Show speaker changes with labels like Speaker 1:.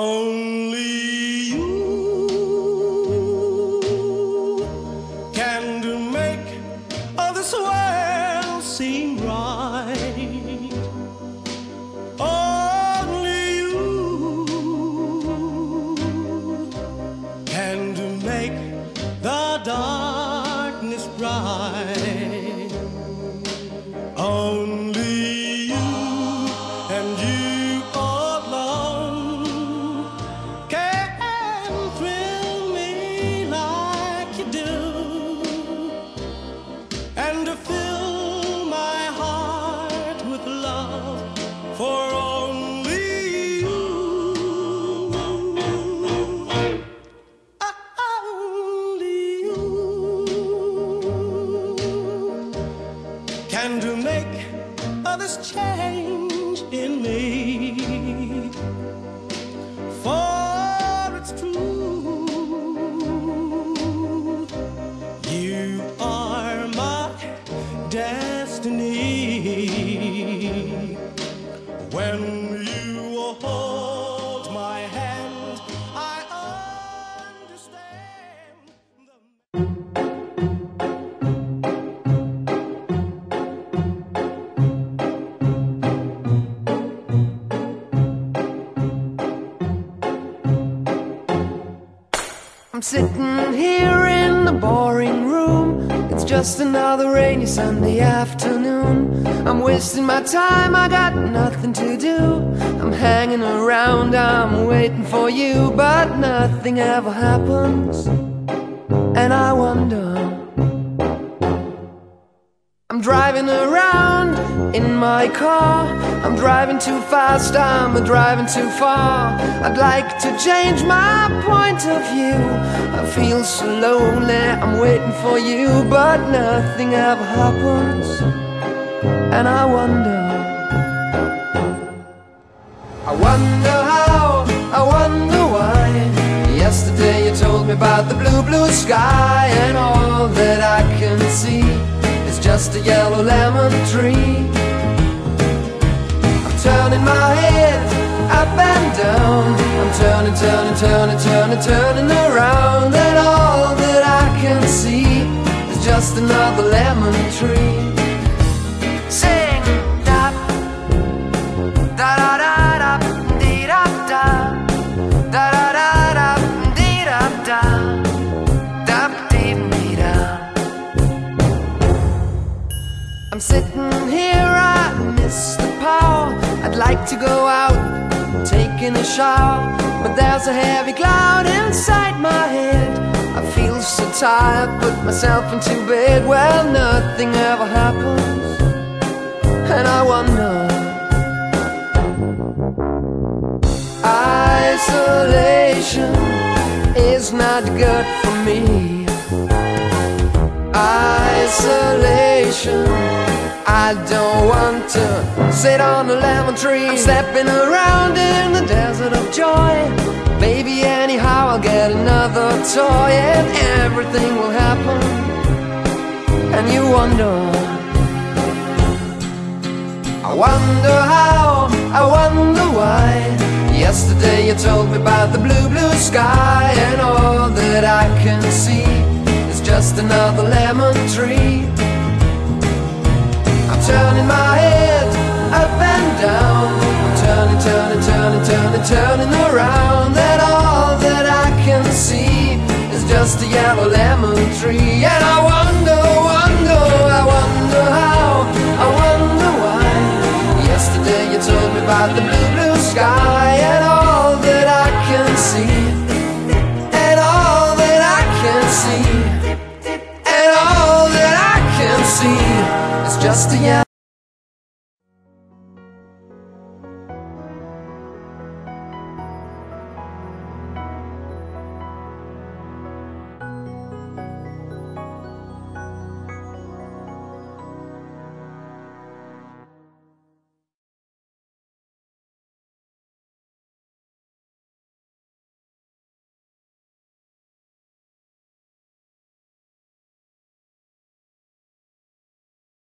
Speaker 1: Only you can make all this world seem right. Only you can make the darkness bright. Only you and you and to make others change in me. For it's true, you are my destiny. When you hold my hand, I understand
Speaker 2: I'm sitting here in the boring room. It's just another rainy Sunday afternoon. I'm wasting my time, I got nothing to do. I'm hanging around, I'm waiting for you, but nothing ever happens. And I wonder, I'm driving around in my car. I'm driving too fast, I'm driving too far. I'd like to change my point of view. I feel so lonely, I'm waiting for you, but nothing ever happens. And I wonder how, I wonder why. Yesterday you told me about the blue, blue sky, and all that I can see is just a yellow lemon tree. I'm turning my head up and down. I'm turning, turning, turning, turning, turning around, and all that I can see is just another lemon tree. Sing da da da da da dee da da da da da da dee da da da dee dee da. I'm sitting here, I miss the power. I'd like to go out, taking a shower, but there's a heavy cloud inside my head. I feel so tired, put myself into bed. Well, nothing ever happens, and I wonder. Isolation is not good for me. Isolation, I don't want to sit on a lemon tree. I'm stepping around in the desert of joy. Maybe anyhow I'll get another toy, and everything will happen. And you wonder, I wonder how, I wonder why. Yesterday you told me about the blue, blue sky, and all that I can see is just another lemon tree. I'm turning my head up and down. I'm turning, turning, turning, turning, turning around, and all that I can see is just a yellow lemon tree. And I